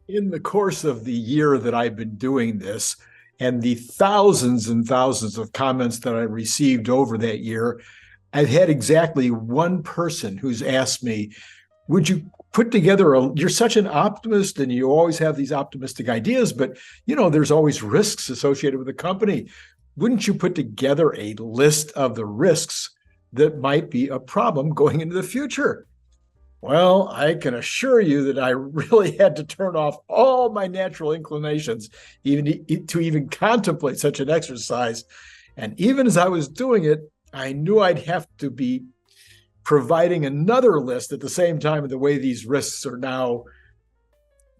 In the course of the year that I've been doing this and the thousands and thousands of comments that I received over that year, I've had exactly one person who's asked me, would you put together you're such an optimist and you always have these optimistic ideas, but there's always risks associated with the company. Wouldn't you put together a list of the risks that might be a problem going into the future? Well, I can assure you that I really had to turn off all my natural inclinations to even contemplate such an exercise. And even as I was doing it, I knew I'd have to be providing another list at the same time of the way these risks are now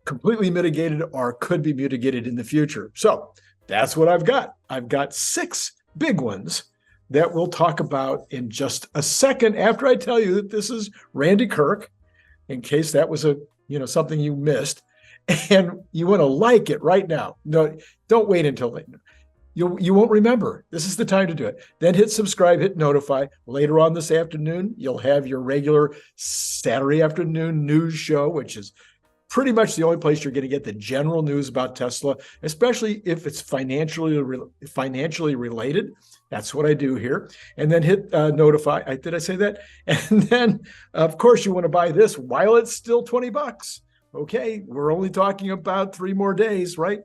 completely mitigated or could be mitigated in the future. So that's what I've got. I've got 6 big ones that we'll talk about in just a second after I tell you that this is Randy Kirk, in case that was something you missed, and you want to like it right now. No, don't wait until later. You won't remember. This is the time to do it. Then hit subscribe, hit notify. Later on this afternoon, you'll have your regular Saturday afternoon news show, which is pretty much the only place you're going to get the general news about Tesla, especially if it's financially related. That's what I do here. And then hit notify. Did I say that? And then, of course, you want to buy this while it's still $20. Okay, we're only talking about 3 more days, right?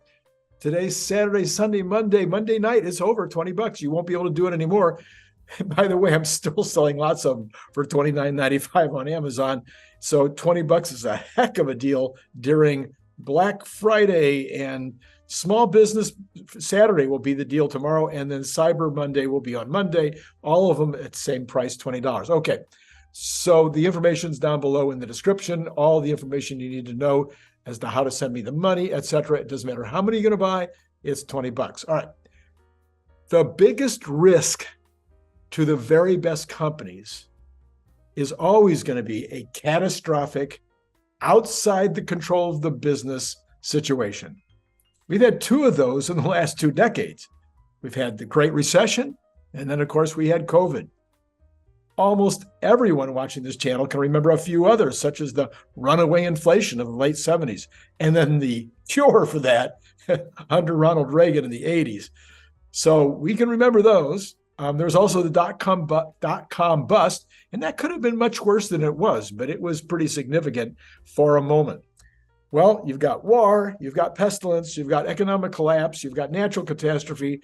Today's Saturday, Sunday, Monday night, it's over $20. You won't be able to do it anymore. By the way, I'm still selling lots of them for $29.95 on Amazon. So $20 is a heck of a deal during Black Friday, and Small Business Saturday will be the deal tomorrow. And then Cyber Monday will be on Monday. All of them at the same price, $20. Okay. So the information's down below in the description, all the information you need to know as to how to send me the money, etc. It doesn't matter how many you're going to buy. It's $20. All right. The biggest risk to the very best companies is always going to be a catastrophic, outside the control of the business situation. We've had 2 of those in the last 2 decades. We've had the Great Recession, and then, of course, we had COVID. Almost everyone watching this channel can remember a few others, such as the runaway inflation of the late 70s, and then the cure for that under Ronald Reagan in the 80s. So we can remember those. There's also the dot-com bust, and that could have been much worse than it was, but it was pretty significant for a moment. Well, you've got war, you've got pestilence, you've got economic collapse, you've got natural catastrophe.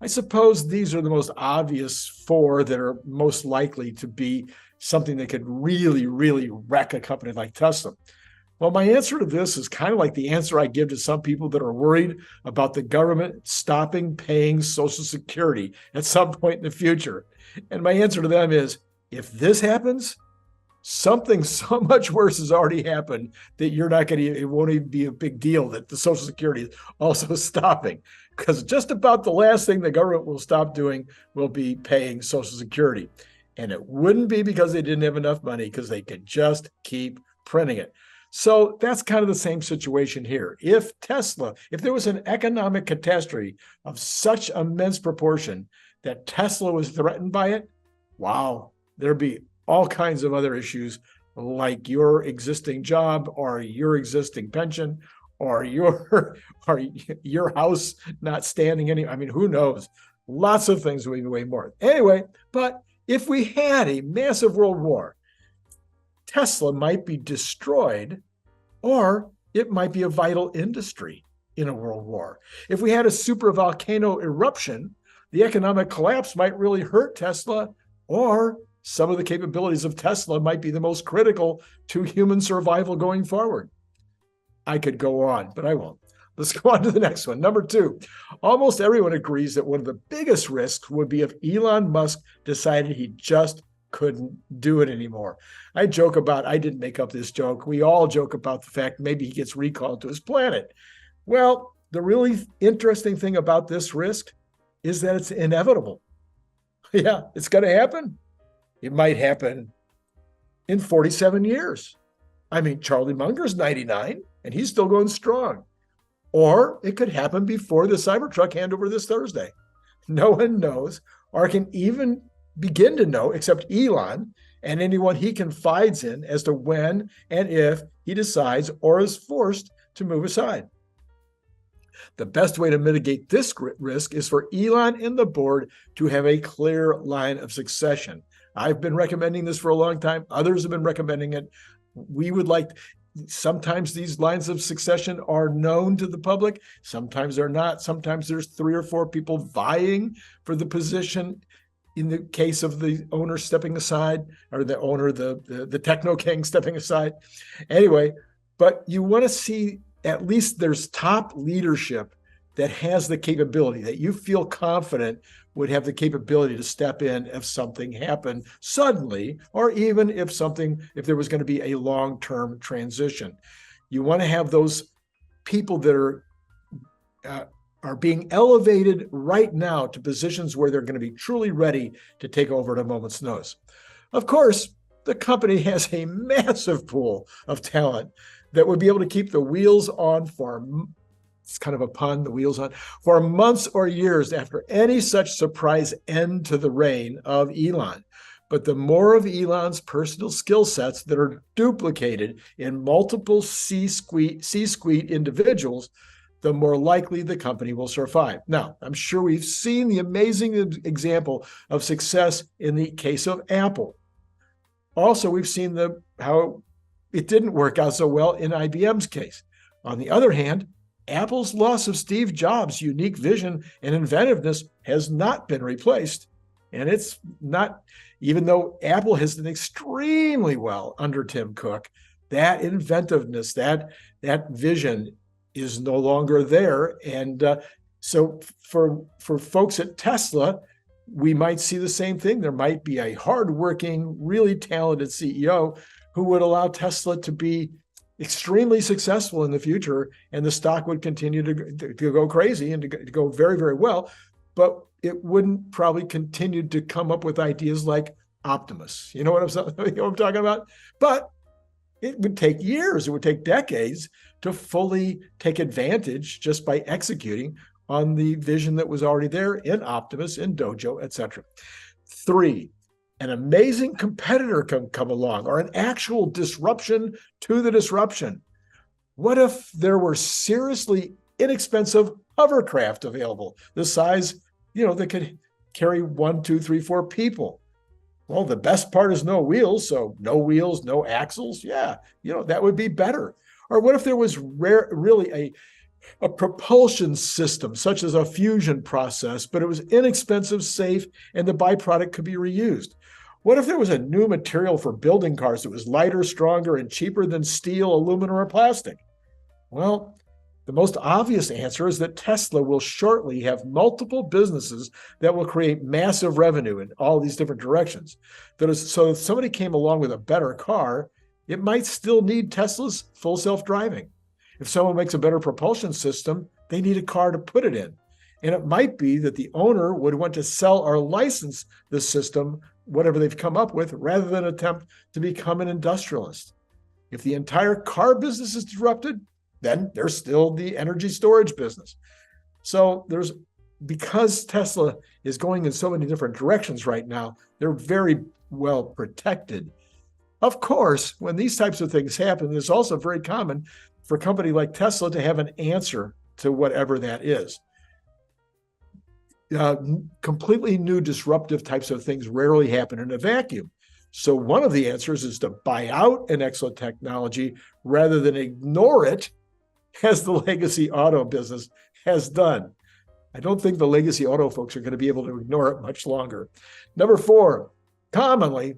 I suppose these are the most obvious 4 that are most likely to be something that could really, really wreck a company like Tesla. Well, my answer to this is kind of like the answer I give to some people that are worried about the government stopping paying Social Security at some point in the future. And my answer to them is, if this happens, something so much worse has already happened that it won't even be a big deal that the Social Security is also stopping. Because just about the last thing the government will stop doing will be paying Social Security. And it wouldn't be because they didn't have enough money, because they could just keep printing it. So that's kind of the same situation here. If there was an economic catastrophe of such immense proportion that Tesla was threatened by it, wow, there'd be all kinds of other issues like your existing job or your existing pension or your house not standing who knows? Lots of things would be way more. Anyway, but if we had a massive world war, Tesla might be destroyed, or it might be a vital industry in a world war. If we had a super volcano eruption, the economic collapse might really hurt Tesla, or some of the capabilities of Tesla might be the most critical to human survival going forward. I could go on, but I won't. Let's go on to the next one. Number 2, almost everyone agrees that one of the biggest risks would be if Elon Musk decided he just couldn't do it anymore. I didn't make up this joke. We all joke about the fact maybe he gets recalled to his planet. Well, the really interesting thing about this risk is that it's inevitable. Yeah, it's going to happen. It might happen in 47 years. Charlie Munger's 99 and he's still going strong. Or it could happen before the Cybertruck handover this Thursday. No one knows or can even begin to know except Elon and anyone he confides in as to when and if he decides or is forced to move aside. The best way to mitigate this risk is for Elon and the board to have a clear line of succession. I've been recommending this for a long time. Others have been recommending it. We would like, sometimes these lines of succession are known to the public. Sometimes they're not. Sometimes there's 3 or 4 people vying for the position. In the case of the owner stepping aside, or the owner, the techno king stepping aside. Anyway, but you want to see at least there's top leadership that has the capability, that you feel confident would have the capability to step in if something happened suddenly, or even if there was going to be a long-term transition. You want to have those people that are being elevated right now to positions where they're going to be truly ready to take over at a moment's notice. Of course, the company has a massive pool of talent that would be able to keep the wheels on for, it's kind of a pun, the wheels on, for months or years after any such surprise end to the reign of Elon. But the more of Elon's personal skill sets that are duplicated in multiple C-suite individuals, the more likely the company will survive. Now, I'm sure we've seen the amazing example of success in the case of Apple. Also, we've seen how it didn't work out so well in IBM's case. On the other hand, Apple's loss of Steve Jobs' unique vision and inventiveness has not been replaced. And it's not, even though Apple has done extremely well under Tim Cook, that inventiveness, that vision is no longer there. And so for folks at Tesla, we might see the same thing. There might be a hardworking, really talented CEO who would allow Tesla to be extremely successful in the future, and the stock would continue to go crazy and to go very, very well. But it wouldn't probably continue to come up with ideas like Optimus. You know what I'm talking about? But it would take years, it would take decades to fully take advantage just by executing on the vision that was already there in Optimus, in Dojo, etc. 3, an amazing competitor can come along, or an actual disruption to the disruption. What if there were seriously inexpensive hovercraft available, the size, that could carry 1, 2, 3, 4 people? Well, the best part is no wheels, so no wheels, no axles. Yeah, that would be better. Or what if there was really a propulsion system, such as a fusion process, but it was inexpensive, safe, and the byproduct could be reused? What if there was a new material for building cars that was lighter, stronger, and cheaper than steel, aluminum, or plastic? Well, the most obvious answer is that Tesla will shortly have multiple businesses that will create massive revenue in all these different directions. So if somebody came along with a better car, it might still need Tesla's full self-driving. If someone makes a better propulsion system, they need a car to put it in. And it might be that the owner would want to sell or license the system, whatever they've come up with, rather than attempt to become an industrialist. If the entire car business is disrupted, then there's still the energy storage business. So because Tesla is going in so many different directions right now, they're very well protected. Of course, when these types of things happen, it's also very common for a company like Tesla to have an answer to whatever that is. Completely new disruptive types of things rarely happen in a vacuum. So one of the answers is to buy out an exo technology rather than ignore it, as the legacy auto business has done. I don't think the legacy auto folks are going to be able to ignore it much longer. Number 4, commonly,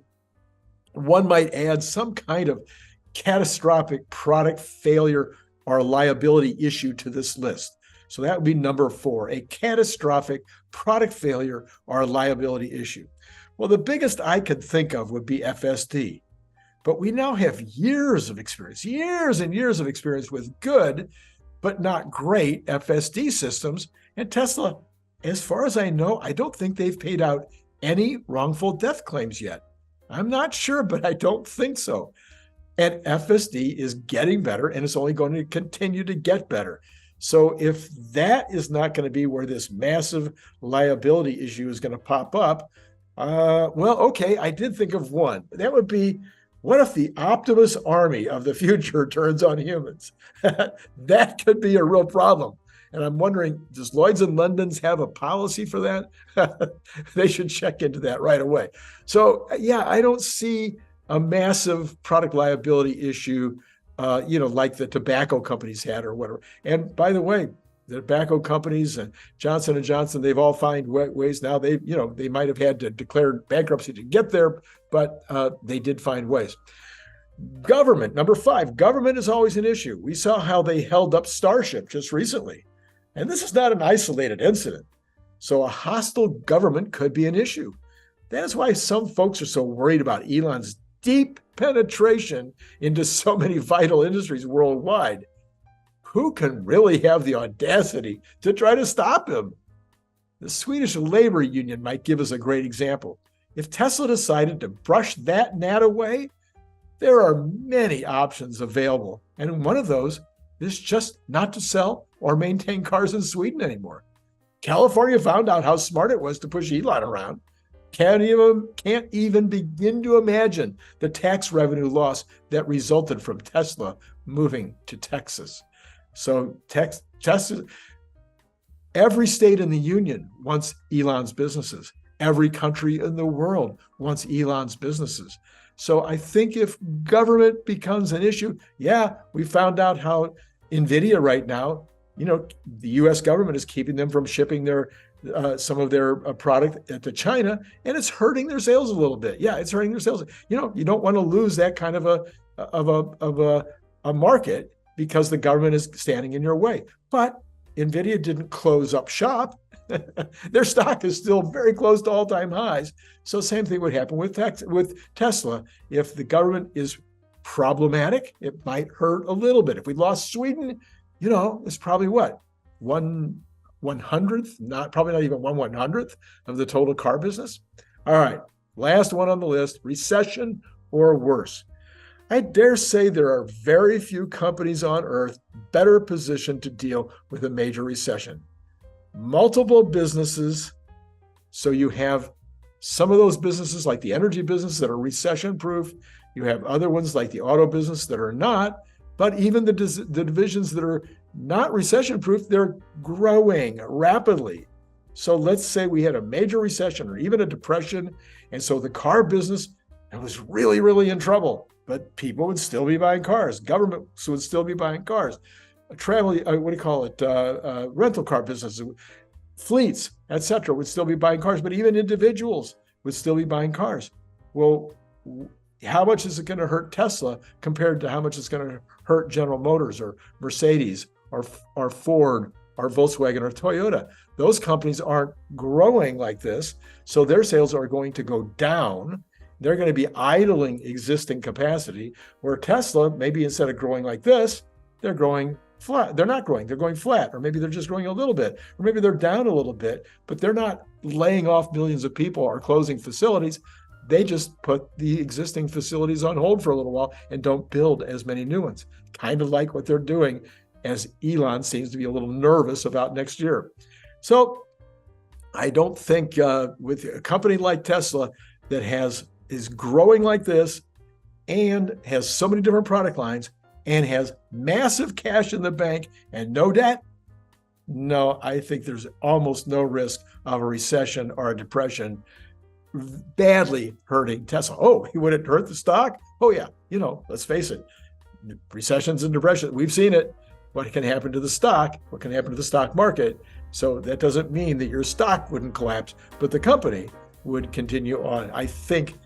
one might add some kind of catastrophic product failure or liability issue to this list. So that would be number 4, a catastrophic product failure or liability issue. Well, the biggest I could think of would be FSD. But we now have years and years of experience with good, but not great FSD systems. And Tesla, as far as I know, I don't think they've paid out any wrongful death claims yet. I'm not sure, but I don't think so. And FSD is getting better, and it's only going to continue to get better. So if that is not going to be where this massive liability issue is going to pop up, Well, okay, I did think of one. That would be, what if the Optimus army of the future turns on humans? That could be a real problem. And I'm wondering, does Lloyd's and London's have a policy for that? They should check into that right away. So, yeah, I don't see a massive product liability issue, like the tobacco companies had or whatever. And by the way, the tobacco companies and Johnson & Johnson, they've all found ways now. They might have had to declare bankruptcy to get there, but they did find ways. Government, number 5, government is always an issue. We saw how they held up Starship just recently. And this is not an isolated incident. So a hostile government could be an issue. That is why some folks are so worried about Elon's deep penetration into so many vital industries worldwide. Who can really have the audacity to try to stop him? The Swedish labor union might give us a great example. If Tesla decided to brush that gnat away, there are many options available. And one of those is just not to sell or maintain cars in Sweden anymore. California found out how smart it was to push Elon around. Can't even begin to imagine the tax revenue loss that resulted from Tesla moving to Texas. So Texas, every state in the union wants Elon's businesses. Every country in the world wants Elon's businesses. So I think if government becomes an issue, we found out how NVIDIA right now, the U.S. government is keeping them from shipping some of their product to China, and it's hurting their sales a little bit. Yeah, it's hurting their sales. You don't want to lose that kind of a market because the government is standing in your way. But NVIDIA didn't close up shop. Their stock is still very close to all-time highs. So same thing would happen with Tesla. If the government is problematic, it might hurt a little bit. If we lost Sweden, it's probably what? 1/100th, probably not even 1/100th of the total car business. All right, last one on the list, recession or worse. I dare say there are very few companies on earth better positioned to deal with a major recession. Multiple businesses, so you have some of those businesses like the energy business that are recession-proof. You have other ones like the auto business that are not, but even the divisions that are not recession-proof, they're growing rapidly. So let's say we had a major recession or even a depression, and so the car business was really, really in trouble, but people would still be buying cars. Governments would still be buying cars. Rental car businesses, fleets, etc., would still be buying cars, but even individuals would still be buying cars. Well, how much is it going to hurt Tesla compared to how much it's going to hurt General Motors or Mercedes or Ford or Volkswagen or Toyota? Those companies aren't growing like this, so their sales are going to go down. They're going to be idling existing capacity, where Tesla, maybe instead of growing like this, they're growing flat. They're not growing, they're going flat, or maybe they're just growing a little bit, or maybe they're down a little bit, but they're not laying off millions of people or closing facilities. They just put the existing facilities on hold for a little while and don't build as many new ones. Kind of like what they're doing, as Elon seems to be a little nervous about next year. So I don't think with a company like Tesla that is growing like this and has so many different product lines and has massive cash in the bank and no debt, no, I think there's almost no risk of a recession or a depression badly hurting Tesla. Oh, would it hurt the stock? Oh, yeah. Let's face it. Recessions and depressions, we've seen it. What can happen to the stock? What can happen to the stock market? So that doesn't mean that your stock wouldn't collapse, but the company would continue on, I think,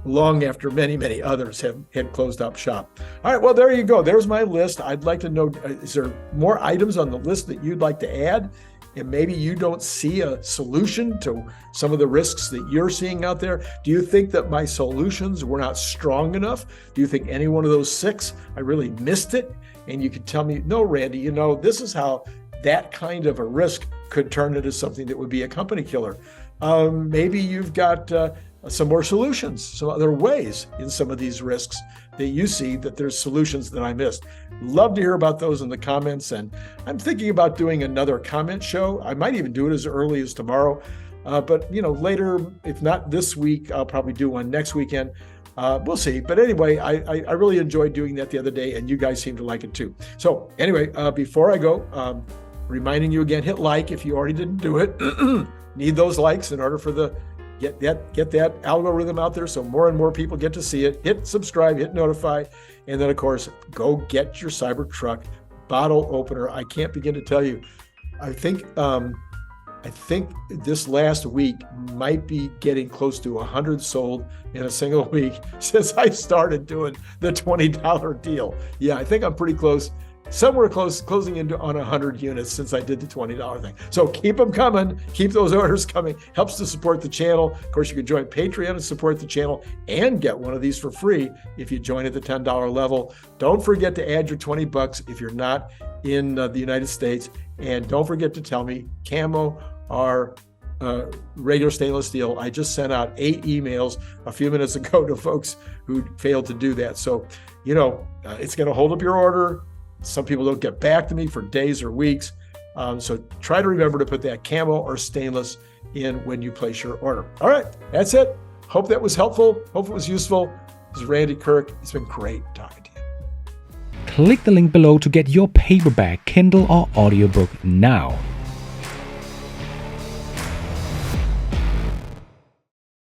long after many, many others had closed up shop. All right, well, there you go. There's my list. I'd like to know, is there more items on the list that you'd like to add? And maybe you don't see a solution to some of the risks that you're seeing out there. Do you think that my solutions were not strong enough? Do you think any one of those 6, I really missed it? And you could tell me, no, Randy, this is how that kind of a risk could turn into something that would be a company killer. Maybe you've got some more solutions, some other ways in some of these risks that you see that there's solutions that I missed. Love to hear about those in the comments. And I'm thinking about doing another comment show. I might even do it as early as tomorrow. But later, if not this week, I'll probably do one next weekend. We'll see. But anyway, I really enjoyed doing that the other day, and you guys seem to like it too. So anyway, before I go, reminding you again, hit like if you already didn't do it. Need those likes in order for get that algorithm out there so more and more people get to see it. Hit subscribe, hit notify, and then of course, go get your Cybertruck bottle opener. I can't begin to tell you. I think this last week might be getting close to 100 sold in a single week since I started doing the $20 deal. Yeah, I think I'm pretty close. Somewhere closing in on 100 units since I did the $20 thing. So keep them coming. Keep those orders coming. Helps to support the channel. Of course, you can join Patreon and support the channel and get one of these for free if you join at the $10 level. Don't forget to add your $20 if you're not in the United States. And don't forget to tell me camo or regular stainless steel. I just sent out 8 emails a few minutes ago to folks who failed to do that. So, it's going to hold up your order. Some people don't get back to me for days or weeks. So try to remember to put that camo or stainless in when you place your order. All right, that's it. Hope that was helpful. Hope it was useful. This is Randy Kirk. It's been great talking to you. Click the link below to get your paperback, Kindle, or audiobook now.